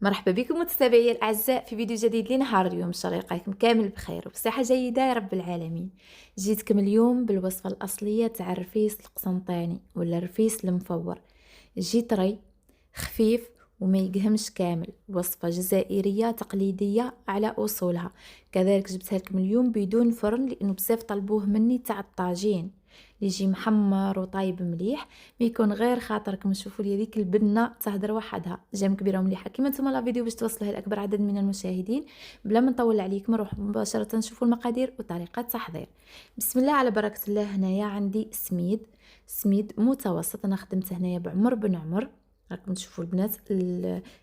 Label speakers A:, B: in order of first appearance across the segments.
A: مرحبا بكم متابعي الأعزاء في فيديو جديد لنهار اليوم. إن شاء الله يلقاكم كامل بخير وبصحة جيدة يا رب العالمين. جيتكم اليوم بالوصفة الأصلية تاع الرفيس القسنطيني ولا الرفيس المفور. جي طري خفيف وما يقهمش كامل، وصفة جزائرية تقليدية على أصولها. كذلك جبتها لكم اليوم بدون فرن لأنه بزاف طلبوه مني تاع الطاجين اللي يجي محمر وطايب مليح، ما يكون غير خاطركم تشوفوا لي هذيك البنه تهدر وحدها جام كبيره ومليحه كيما نتوما لا فيديو باش توصلها لاكبر عدد من المشاهدين. بلا ما نطول عليكم نروح مباشره نشوفوا المقادير وطريقه التحضير. بسم الله على بركه الله. هنايا عندي سميد متوسط، انا خدمته هنايا بعمر بن عمر. راكم تشوفوا البنات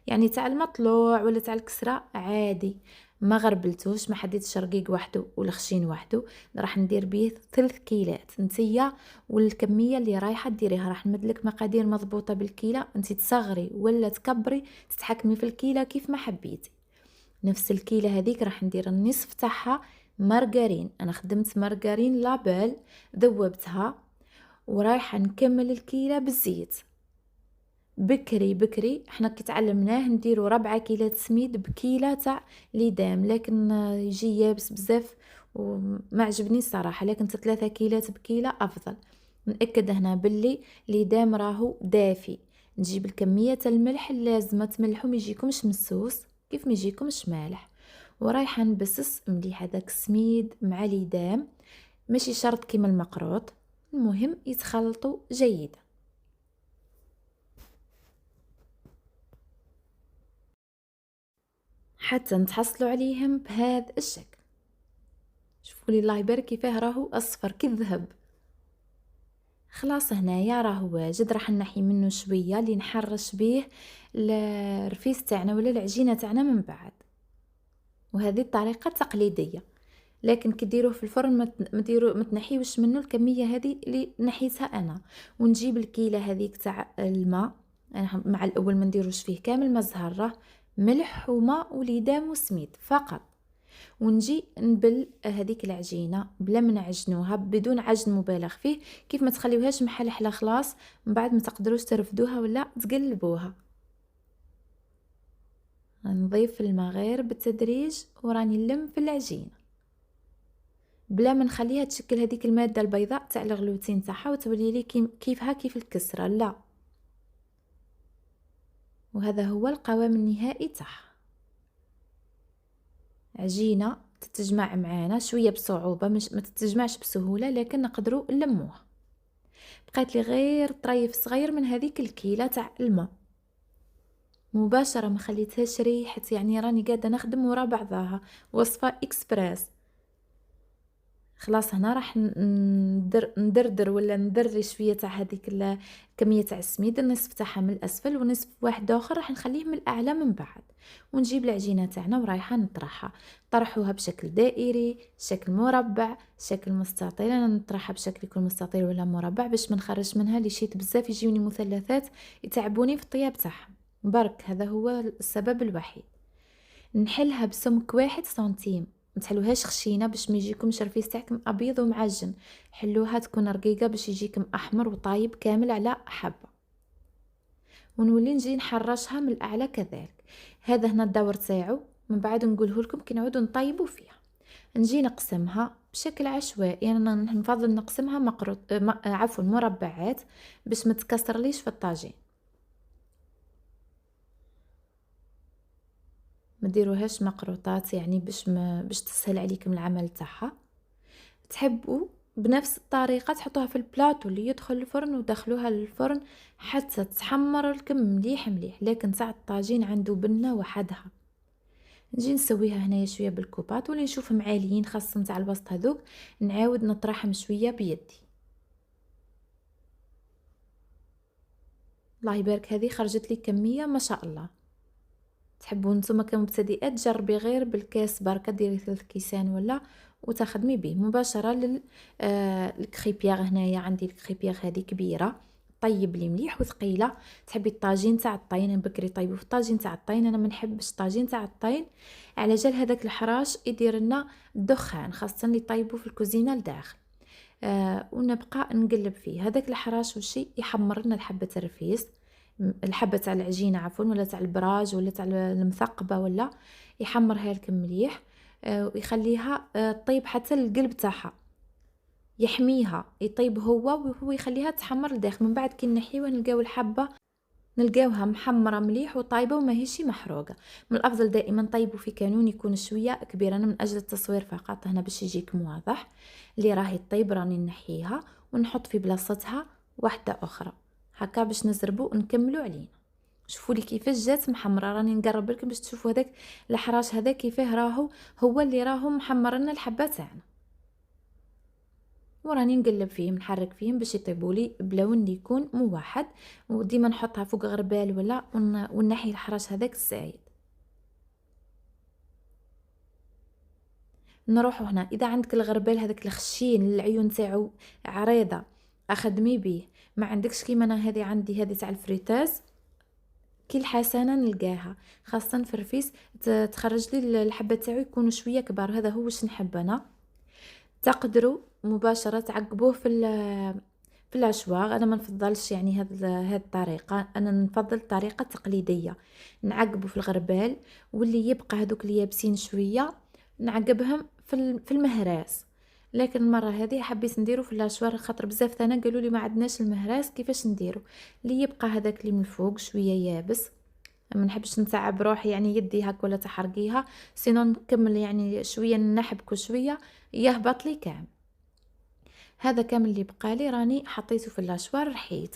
A: يعني تاع المطلوع ولا تاع الكسره عادي، ما غربلتوش، ما حديتش رقيق وحده ولا خشين وحده. راح ندير به 3 كيلات نتيا، والكميه اللي رايحه ديريها راح نمدلك مقادير مضبوطه بالكيله، انت تصغري ولا تكبري تتحكمي في الكيله كيف ما حبيتي. نفس الكيله هذيك راح ندير النصف تاعها مارغرين، انا خدمت مارغرين لابيل ذوبتها، ورايحه نكمل الكيله بالزيت. بكري بكري احنا كي تعلمناه نديرو 4 كيلات سميد بكيله تاع ليدام، لكن يجي يابس بزاف وما عجبني الصراحه، لكن 3 كيلات بكيله افضل. نأكد هنا باللي ليدام راهو دافي. نجيب الكميه تاع الملح اللازمه تملحو، ما يجيكمش مسوس كيف ما يجيكمش مالح. ورايحه نبسس مليح هذاك السميد مع ليدام، ماشي شرط كيما المقروط، المهم يتخلطوا جيدا حتى نتحصلوا عليهم بهذا الشكل. شوفوا لي الله يبارك كيفاه راهو اصفر كالذهب. خلاص هنايا راهو واجد، راح نحي منه شويه اللي نحرش به الرفيس تاعنا ولا العجينه تاعنا من بعد. وهذه الطريقه تقليديه، لكن كي ديروه في الفرن ما تنحيوش منه الكميه هذه اللي نحيتها انا. ونجيب الكيله هذيك تاع الماء، أنا مع الاول ما نديروش فيه كامل ما زهره، ملح وماء وليدام وسميد فقط. ونجي نبل هذيك العجينه بلا ما نعجنوها، بدون عجن مبالغ فيه، كيف ما تخليوهاش محلحله خلاص من بعد ما تقدروش ترفدوها ولا تقلبوها. نضيف الماء غير بالتدريج وراني نلم في العجينه بلا ما نخليها تشكل هذيك الماده البيضاء تاع الغلوتين تاعها وتولي لي كيفها كيف الكسره، لا. وهذا هو القوام النهائي تاعها. عجينه تتجمع معانا شويه بصعوبه، مش ما تتجمعش بسهوله، لكن نقدروا نلموها. بقيت لي غير طريف صغير من هذيك الكيله تاع الماء مباشره، ما خليتهاش ريحت، يعني راني قاعده نخدم ورا بعضها، وصفه اكسبريس. خلاص هنا راح ندردر ولا ندري شويه تاع هذيك الكميه تاع السميد، النصف تاعها من الاسفل ونصف واحد اخر راح نخليه من الاعلى من بعد. ونجيب العجينه تاعنا ورايحه نطرحها، طرحوها بشكل دائري، شكل مربع، شكل مستطيل. انا نطرحها بشكل يكون مستطيل ولا مربع باش ما نخرج منها اللي شيت بزاف يجيوني مثلثات يتعبوني في الطياب تاعها برك، هذا هو السبب الوحيد. نحلها بسمك 1 سنتيم، متحلوهاش خشينه باش ما يجيكمش الرفيس تاعكم ابيض ومعجن، حلوها تكون رقيقه باش يجيكم احمر وطايب كامل على حبه. ونولي نجي نحرشها من الاعلى كذلك. هذا هنا الدور تاعو، من بعد نقوله لكم كي نعودوا نطيبوا فيها. نجي نقسمها بشكل عشوائي، انا نفضل نقسمها عفوا مربعات باش ما تكسرليش في الطاجين. ما ديروهاش مقروطات يعني باش تسهل عليكم العمل تاعها. تحبوا بنفس الطريقه تحطوها في البلاطو اللي يدخل الفرن ودخلوها للفرن حتى تحمر لكم مليح مليح، لكن تاع الطاجين عنده بنه وحدها. نجي نسويها هنايا شويه بالكوبات واللي نشوفهم عاليين خاصه تاع الوسط هذوك نعاود نطرحهم شويه بيدي. الله يبارك هذه خرجت لي كميه ما شاء الله. تحبوا نتوما كمبتدئات جربي غير بالكاس بركه، ديري 3 كيسان ولا وتخدمي به مباشره الكريبياغ. هنايا عندي الكريبياغ هذه كبيره طيب لي مليح وثقيله. تحبي الطاجين تاع الطين بكري طيبوا في الطاجين تاع الطين، انا ما نحبش الطاجين تاع الطين على جال هذاك الحراش يدير لنا الدخان، خاصه اللي طيبوا في الكوزينه لداخل. ونبقى نقلب فيه هذاك الحراش وشي يحمر لنا الحبه الرفيس. الحبه تاع العجينه عفوا، ولا تاع البراج، ولا تاع المثقبه، ولا يحمرها لك مليح. ويخليها طيب حتى القلب تاعها، يحميها يطيب هو، وهو يخليها تحمر لداخل. من بعد كي نحيوها نلقاو الحبه نلقاوها محمره مليح وطايبه وماهيش محروقه. من الافضل دائما طيبوا في كانون يكون شويه كبير، انا من اجل التصوير فقط هنا باش يجيك واضح. اللي راهي طيب راني نحيها ونحط في بلاصتها واحده اخرى هكا باش نزربو ونكملوا علينا. شوفوا لي كيفاش جات محمره، راني نقرب لكم باش تشوفوا هذاك الحراش هذا كيفاه راهو هو اللي راهو محمر لنا الحبه تاعنا. وراني نقلب فيهم نحرك فيهم باش يطيبوا لي بلون اللي يكون موحد. وديما نحطها فوق غربال ولا ونحي الحراش هذاك الزايد. نروحوا هنا اذا عندك الغربال هذاك الخشين العيون تاعو عريضه اخدمي به. ما عندكش كيما انا هذه عندي هذه تاع الفريتاز كي الحسنه نلقاها، خاصه في الرفيس تخرج لي الحبه تاعو يكونوا شويه كبار. هذا هو واش نحب انا. تقدروا مباشره تعقبوه في الاشواغ. انا ما نفضلش يعني هذه الطريقه، انا نفضل الطريقه التقليديه. نعقبه في الغربال واللي يبقى هذوك اللي يابسين شويه نعقبهم في المهراس. لكن المره هذه حبيت نديرو في الاشواغ خاطر بزاف انا قالوا لي ما عندناش المهراس كيفاش نديرو. اللي يبقى هذاك اللي من الفوق شويه يابس. ما نحبش نتعب روحي يعني يدي هاك ولا تحرقيها، سينو نكمل يعني شويه نحبك شويه يهبط لي كامل. هذا كامل اللي بقالي راني حطيته في الاشوار رحيت.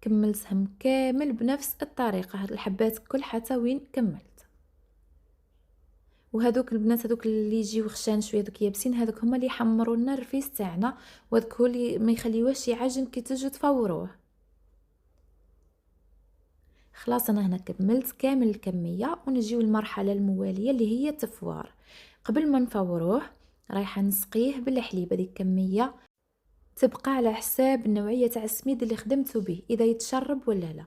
A: كملتهم كامل بنفس الطريقه، هاد الحبات كل حتى وين كملت. وهذوك البنات هذوك اللي يجيو خشان شويه دوك يابسين هذوك هما اللي يحمروا لنا الرفيس تاعنا، وهذوك هو اللي ما يخليوهش يعجن كي تجوا تفوروه. خلاص انا هنا كملت كامل الكميه ونجيو المرحله المواليه اللي هي التفوار. قبل ما نفوروه رايحه نسقيه بالحليب. هذه الكميه تبقى على حساب النوعيه تاع السميد اللي خدمته به اذا يتشرب ولا لا.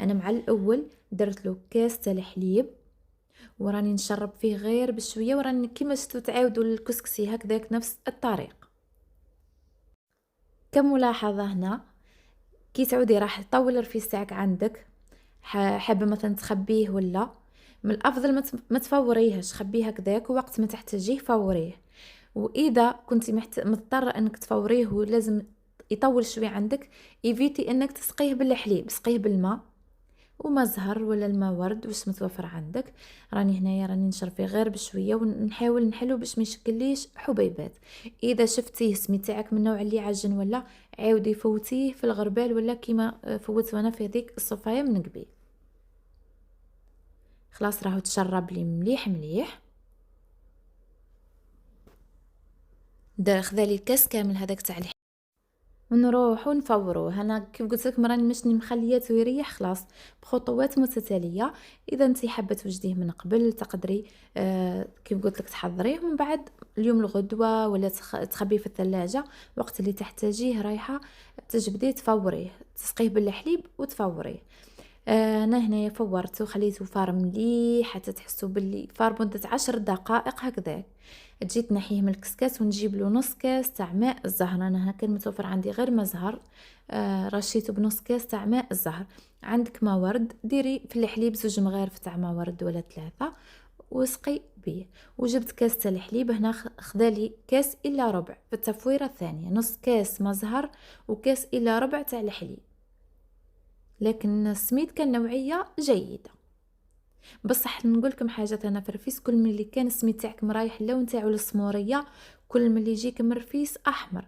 A: انا مع الاول درت له كاس تاع الحليب وراني نشرب فيه غير بشويه، وراني كيما شفتوا تعاودوا الكسكسي هكذاك نفس الطريقه. كملاحظه هنا كي تعودي راح تطول الرفيس تاعك عندك، حابه مثلا تخبيه ولا، من الافضل ما تفوريهش، خبيه هكذاك ووقت ما تحتاجيه فوريه. واذا كنتي مضطره انك تفوريه ولازم يطول شويه عندك، ايفيتي انك تسقيه بالحليب، سقيه بالماء وما زهر ولا الماء ورد واش متوفر عندك. راني هنايا راني نشرب فيه غير بشويه ونحاول نحلو باش ما يشكليش حبيبات. اذا شفتيه السميد تاعك من النوع اللي عجن ولا، عاودي فوتيه في الغربال ولا كيما فوت وانا في هذيك الصفايه من قبيل. خلاص راهو تشرب لي مليح مليح. خذالي الكاس كامل هذاك تاع ونروحو نفوروه. انا كيف قلت لك راني مشني مخلياته يريح خلاص بخطوات متتاليه. اذا انت حابه توجديه من قبل تقدري كيف قلت لك تحضريه من بعد اليوم الغدوه، ولا تخبيه في الثلاجه وقت اللي تحتاجيه رايحه تجبديه تفوريه، تسقيه بالحليب وتفوريه. انا هنايا فورته خليته فار مليح حتى تحسوا باللي فار مده 10 دقائق هكذا. جيت نحيه من الكسكاس ونجيب له نص كاس تاع ماء الزهر. انا كان متوفر عندي غير ماء زهر، رشيته بنص كاس تاع ماء الزهر. عندك ماء ورد ديري في الحليب 2 مغارف تاع ماء ورد ولا 3 وسقي بيه. وجبت كاس تاع الحليب هنا خذالي كاس الا ربع في التفويره الثانيه، نص كاس ماء زهر وكاس الا ربع تاع الحليب. لكن السميد كان نوعيه جيده. بصح نقولكم حاجه، انا في الرفيس كل من اللي كان السميد تاعك مرايح اللون تاعو السموريه كل من اللي يجيك من الرفيس احمر.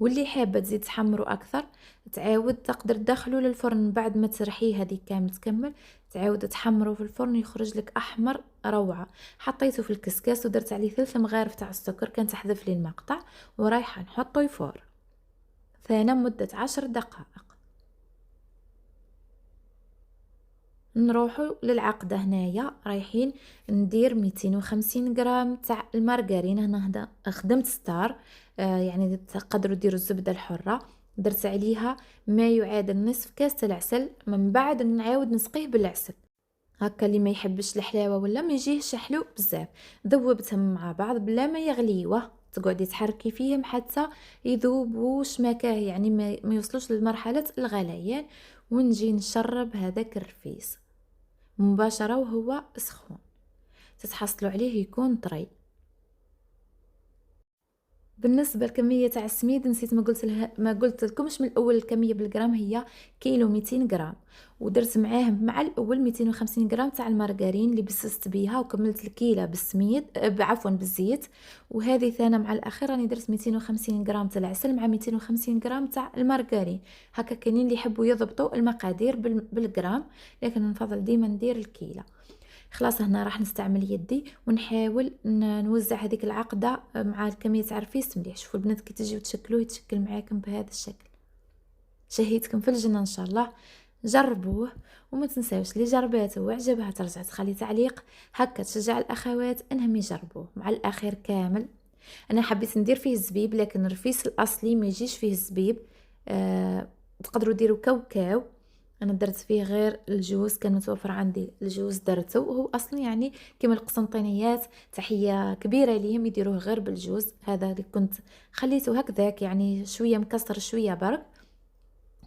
A: واللي حابه تزيد تحمرو اكثر تعاود تقدر تدخلو للفرن بعد ما ترحيه هذه كامل تكمل، تعاود تحمرو في الفرن يخرج لك احمر روعه. حطيته في الكسكاس ودرت عليه 3 مغارف تاع السكر، كان تحذف لي المقطع ورايحه نحطه يفور ثاني مده 10 دقائق. نروحوا للعقدة هنايا رايحين ندير 250 غرام تاع المارغرين. هنا خدمت ستار، يعني تقدروا ديروا الزبدة الحرة. درت عليها ما يعادل نصف كاس تاع العسل، من بعد نعاود نسقيه بالعسل هكا. اللي ما يحبش الحلاوة ولا ما يجيهش حلو بزاف، ذوبتهم مع بعض بلا ما يغليوه تقعدي تحركي فيهم حتى يذوبوا شمكاه، يعني ما يوصلوش لمرحله الغليان. ونجي نشرب هذاك الرفيس مباشره وهو سخون، تتحصلوا عليه يكون طري. بالنسبه لكميه تاع السميد نسيت ما قلت لكمش من الاول. الكميه بالغرام هي كيلو 200 غرام، ودرت معاه مع الاول 250 غرام تاع المارغرين اللي بسست بيها، وكملت الكيله بالسميد عفوا بالزيت. وهذه ثانيه مع الاخير راني درت 250 غرام تاع العسل مع 250 غرام تاع المارغرين. هكا كاينين اللي يحبوا يضبطوا المقادير بالغرام، لكن نفضل ديما ندير الكيله. خلاص هنا راح نستعمل يدي ونحاول نوزع هذيك العقده مع الكميه تاع الرفيس مليح. شوفوا البنات كي تجيو تشكلوه يتشكل معاكم بهذا الشكل. شهيتكم في الجنه ان شاء الله، جربوه. وما تنساوش اللي جرباته وعجبها ترجع تخلي تعليق هكا تشجع الاخوات انهم يجربوه. مع الاخير كامل انا حبيت ندير فيه الزبيب، لكن الرفيس الاصلي ما يجيش فيه الزبيب. تقدروا ديروا كاوكاو، انا درت فيه غير الجوز، كان متوفر عندي الجوز درته، وهو اصلا يعني كما القسنطينيات. تحيه كبيره ليهم يديروه غير بالجوز. هذا اللي كنت خليته هكذاك يعني شويه مكسر شويه برك،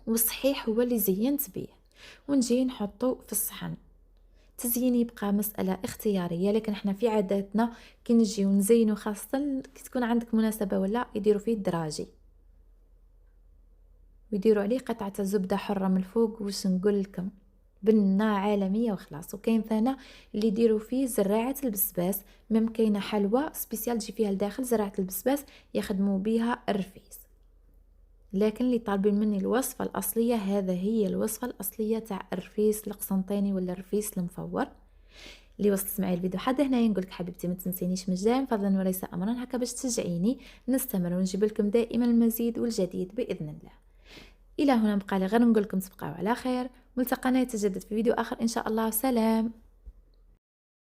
A: والصحيح هو اللي زينت بيه. ونجي نحطه في الصحن. تزيين يبقى مسألة اختيارية، لكن احنا في عاداتنا كي نجيو نزينو خاصة كي تكون عندك مناسبة ولا يديروا فيه الدراجي، ويديروا عليه قطعة زبدة حرة من الفوق. واش نقول لكم، بنة عالمية وخلاص. وكاين ثاني اللي يديروا فيه زراعة البسباس، مم كاينة حلوى سبيسيال تجي فيها لداخل زراعة البسباس يخدموا بها الرفيس. لكن اللي طالبين مني الوصفة الأصلية، هذا هي الوصفة الأصلية تاع الرفيس القسنطيني ولا الرفيس المفور. اللي وصلت معي الفيديو حتى هنا نقولك حبيبتي ما تنسينيش مجان فضلا وليس امرا، هكا باش تشجعيني نستمر ونجيب لكم دائما المزيد والجديد باذن الله. الى هنا بقى لي غير نقول لكم تبقاو على خير، ملتقانا يتجدد في فيديو اخر ان شاء الله. سلام.